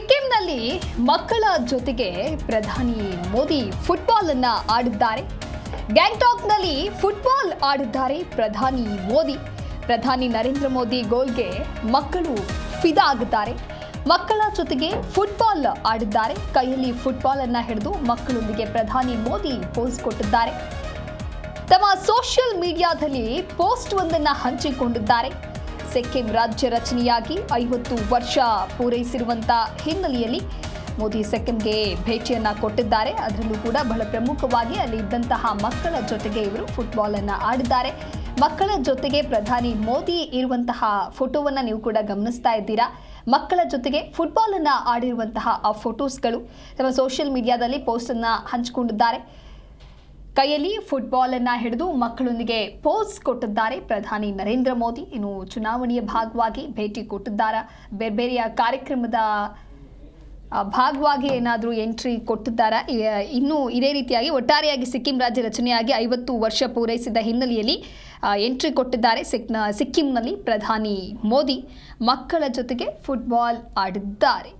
ಸಿಕ್ಕಿಂನಲ್ಲಿ ಮಕ್ಕಳ ಜೊತೆಗೆ ಪ್ರಧಾನಿ ಮೋದಿ ಫುಟ್ಬಾಲ್ ಅನ್ನ ಆಡಿದ್ದಾರೆ. ಗ್ಯಾಂಗ್ಟಾಕ್ನಲ್ಲಿ ಫುಟ್ಬಾಲ್ ಆಡಿದ್ದಾರೆ ಪ್ರಧಾನಿ ಮೋದಿ. ಪ್ರಧಾನಿ ನರೇಂದ್ರ ಮೋದಿ ಗೋಲ್ಗೆ ಮಕ್ಕಳು ಫಿದಾ ಆಗಿದ್ದಾರೆ. ಮಕ್ಕಳ ಜೊತೆಗೆ ಫುಟ್ಬಾಲ್ ಆಡಿದ್ದಾರೆ. ಕೈಯಲ್ಲಿ ಫುಟ್ಬಾಲ್ ಅನ್ನ ಹಿಡಿದು ಮಕ್ಕಳೊಂದಿಗೆ ಪ್ರಧಾನಿ ಮೋದಿ ಪೋಸ್ ಕೊಟ್ಟಿದ್ದಾರೆ. ತಮ್ಮ ಸೋಷಿಯಲ್ ಮೀಡಿಯಾದಲ್ಲಿ ಪೋಸ್ಟ್ ಒಂದನ್ನು ಹಂಚಿಕೊಂಡಿದ್ದಾರೆ. ಸಿಕ್ಕಿಂ ರಾಜ್ಯ ರಚನೆಯಾಗಿ 50 ವರ್ಷ ಪೂರೈಸಿರುವಂತಹ ಹಿನ್ನೆಲೆಯಲ್ಲಿ ಮೋದಿ ಸಿಕ್ಕಿಂಗೆ ಭೇಟಿಯನ್ನ ಕೊಟ್ಟಿದ್ದಾರೆ. ಅದರಲ್ಲೂ ಕೂಡ ಬಹಳ ಪ್ರಮುಖವಾಗಿ ಅಲ್ಲಿ ಇದ್ದಂತಹ ಮಕ್ಕಳ ಜೊತೆಗೆ ಇವರು ಫುಟ್ಬಾಲ್ ಅನ್ನ ಆಡಿದ್ದಾರೆ. ಮಕ್ಕಳ ಜೊತೆಗೆ ಪ್ರಧಾನಿ ಮೋದಿ ಇರುವಂತಹ ಫೋಟೋವನ್ನ ನೀವು ಕೂಡ ಗಮನಿಸ್ತಾ ಇದ್ದೀರಾ. ಮಕ್ಕಳ ಜೊತೆಗೆ ಫುಟ್ಬಾಲ್ ಅನ್ನ ಆಡಿರುವಂತಹ ಆ ಫೋಟೋಸ್ಗಳು ತಮ್ಮ ಸೋಷಿಯಲ್ ಮೀಡಿಯಾದಲ್ಲಿ ಪೋಸ್ಟ್ ಅನ್ನ ಹಂಚಿಕೊಂಡಿದ್ದಾರೆ. ಕೈಯಲ್ಲಿ ಫುಟ್ಬಾಲ್ ಅನ್ನ ಹಿಡಿದು ಮಕ್ಕಳೊಂದಿಗೆ ಪೋಸ್ ಕೊಟ್ಟಿದ್ದಾರೆ ಪ್ರಧಾನಿ ನರೇಂದ್ರ ಮೋದಿ. ಇನ್ನು ಚುನಾವಣೆಯ ಭಾಗವಾಗಿ ಭೇಟಿ ಕೊಟ್ಟಿದ್ದಾರೆ. ಬೇರೆ ಬೇರೆಯ ಕಾರ್ಯಕ್ರಮದ ಭಾಗವಾಗಿ ಏನಾದರೂ ಎಂಟ್ರಿ ಕೊಟ್ಟಿದ್ದಾರೆ. ಇನ್ನು ಇದೇ ರೀತಿಯಾಗಿ ಒಟ್ಟಾರೆಯಾಗಿ ಸಿಕ್ಕಿಂ ರಾಜ್ಯ ರಚನೆಯಾಗಿ 50 ವರ್ಷ ಪೂರೈಸಿದ ಹಿನ್ನೆಲೆಯಲ್ಲಿ ಎಂಟ್ರಿ ಕೊಟ್ಟಿದ್ದಾರೆ. ಸಿಕ್ಕಿಂನಲ್ಲಿ ಪ್ರಧಾನಿ ಮೋದಿ ಮಕ್ಕಳ ಜೊತೆಗೆ ಫುಟ್ಬಾಲ್ ಆಡಿದ್ದಾರೆ.